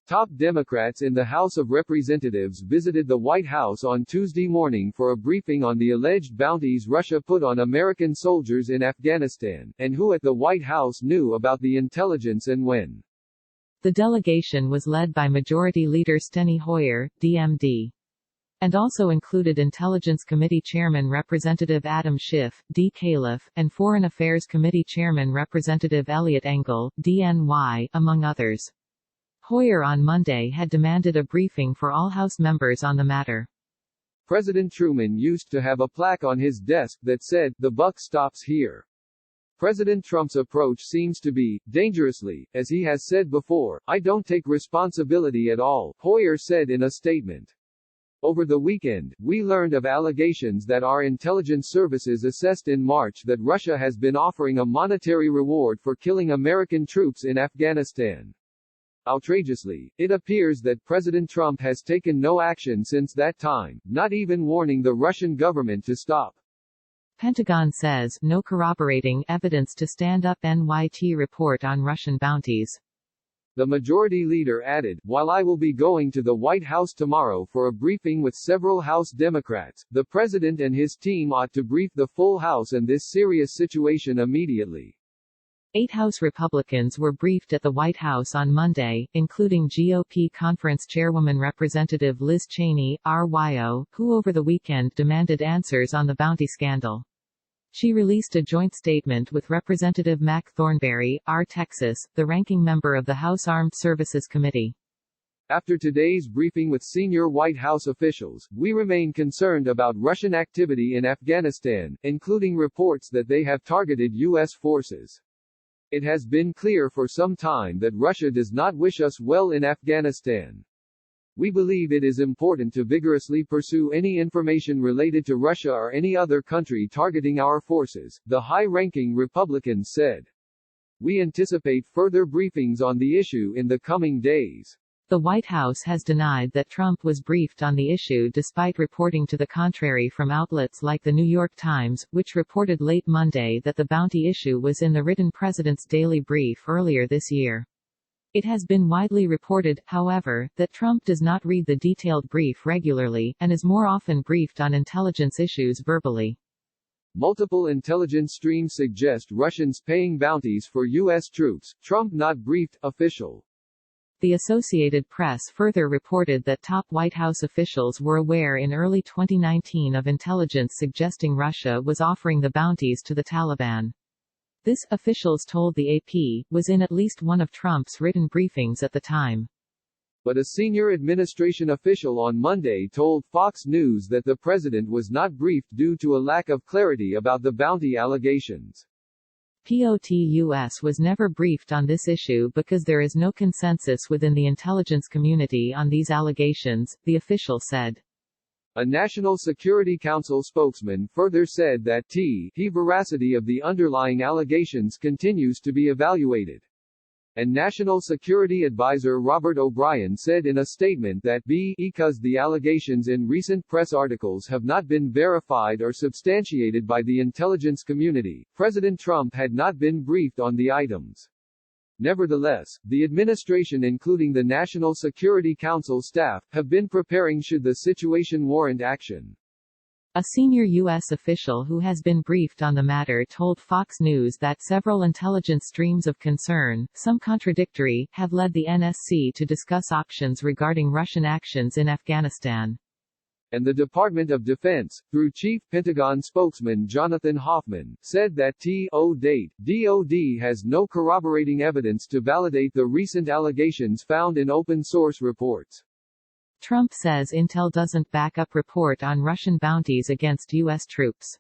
Top Democrats in the House of Representatives visited the White House on Tuesday morning for a briefing on the alleged bounties Russia put on American soldiers in Afghanistan, and who at the White House knew about the intelligence and when. The delegation was led by Majority Leader Steny Hoyer, DMD. And also included Intelligence Committee Chairman Representative Adam Schiff, D. Califf, and Foreign Affairs Committee Chairman Representative Elliot Engel, DNY, among others. Hoyer on Monday had demanded a briefing for all House members on the matter. President Truman used to have a plaque on his desk that said, "The buck stops here." President Trump's approach seems to be, dangerously, as he has said before, "I don't take responsibility at all," Hoyer said in a statement. Over the weekend, we learned of allegations that our intelligence services assessed in March that Russia has been offering a monetary reward for killing American troops in Afghanistan. Outrageously, it appears that President Trump has taken no action since that time, not even warning the Russian government to stop. Pentagon says, no corroborating evidence to stand up NYT report on Russian bounties. The majority leader added, "While I will be going to the White House tomorrow for a briefing with several House Democrats, the president and his team ought to brief the full House on this serious situation immediately." 8 House Republicans were briefed at the White House on Monday, including GOP Conference Chairwoman Representative Liz Cheney, RYO, who over the weekend demanded answers on the bounty scandal. She released a joint statement with Representative Mac Thornberry, R. Texas, the ranking member of the House Armed Services Committee. After today's briefing with senior White House officials, we remain concerned about Russian activity in Afghanistan, including reports that they have targeted U.S. forces. It has been clear for some time that Russia does not wish us well in Afghanistan. We believe it is important to vigorously pursue any information related to Russia or any other country targeting our forces, the high-ranking Republican said. We anticipate further briefings on the issue in the coming days. The White House has denied that Trump was briefed on the issue despite reporting to the contrary from outlets like The New York Times, which reported late Monday that the bounty issue was in the written president's daily brief earlier this year. It has been widely reported, however, that Trump does not read the detailed brief regularly, and is more often briefed on intelligence issues verbally. Multiple intelligence streams suggest Russians paying bounties for U.S. troops, Trump not briefed, official. The Associated Press further reported that top White House officials were aware in early 2019 of intelligence suggesting Russia was offering the bounties to the Taliban. This, officials told the AP, was in at least one of Trump's written briefings at the time. But a senior administration official on Monday told Fox News that the president was not briefed due to a lack of clarity about the bounty allegations. POTUS was never briefed on this issue because there is no consensus within the intelligence community on these allegations, the official said. A National Security Council spokesman further said that the veracity of the underlying allegations continues to be evaluated. And National Security Advisor Robert O'Brien said in a statement that because the allegations in recent press articles have not been verified or substantiated by the intelligence community, President Trump had not been briefed on the items. Nevertheless, the administration including the National Security Council staff, have been preparing should the situation warrant action. A senior U.S. official who has been briefed on the matter told Fox News that several intelligence streams of concern, some contradictory, have led the NSC to discuss options regarding Russian actions in Afghanistan. And the Department of Defense, through Chief Pentagon spokesman Jonathan Hoffman, said that DoD has no corroborating evidence to validate the recent allegations found in open-source reports. Trump says intel doesn't back up report on Russian bounties against U.S. troops.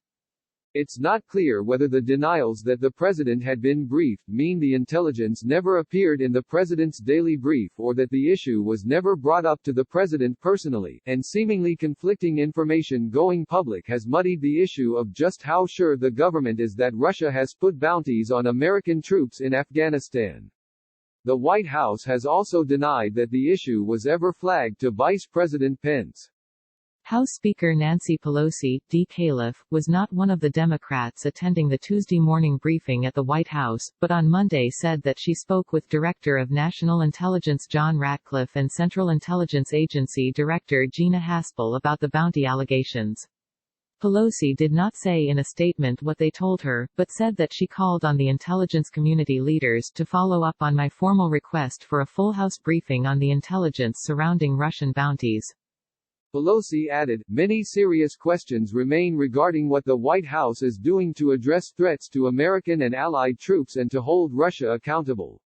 It's not clear whether the denials that the president had been briefed mean the intelligence never appeared in the president's daily brief or that the issue was never brought up to the president personally, and seemingly conflicting information going public has muddied the issue of just how sure the government is that Russia has put bounties on American troops in Afghanistan. The White House has also denied that the issue was ever flagged to Vice President Pence. House Speaker Nancy Pelosi, D. Califf, was not one of the Democrats attending the Tuesday morning briefing at the White House, but on Monday said that she spoke with Director of National Intelligence John Ratcliffe and Central Intelligence Agency Director Gina Haspel about the bounty allegations. Pelosi did not say in a statement what they told her, but said that she called on the intelligence community leaders to follow up on my formal request for a full House briefing on the intelligence surrounding Russian bounties. Pelosi added, many serious questions remain regarding what the White House is doing to address threats to American and allied troops and to hold Russia accountable.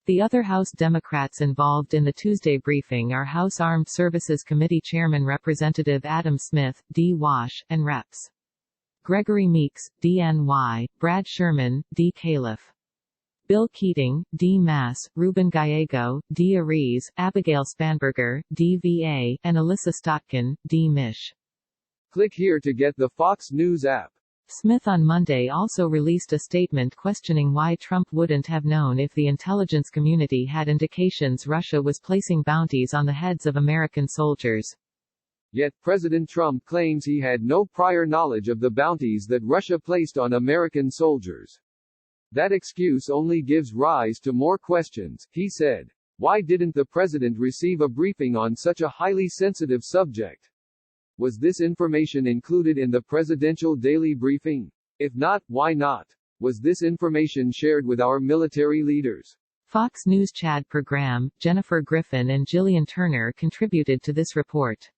The other House Democrats involved in the Tuesday briefing are House Armed Services Committee Chairman Representative Adam Smith, D. Wash, and Reps. Gregory Meeks, DNY, Brad Sherman, D. Califf. Bill Keating, D. Mass, Ruben Gallego, D. Ariz, Abigail Spanberger, DVA, and Alyssa Stotkin, D. Mish. Click here to get the Fox News app. Smith on Monday also released a statement questioning why Trump wouldn't have known if the intelligence community had indications Russia was placing bounties on the heads of American soldiers. Yet, President Trump claims he had no prior knowledge of the bounties that Russia placed on American soldiers. That excuse only gives rise to more questions, he said. Why didn't the president receive a briefing on such a highly sensitive subject? Was this information included in the presidential daily briefing? If not, why not? Was this information shared with our military leaders? Fox News Chad Program, Jennifer Griffin and Jillian Turner contributed to this report.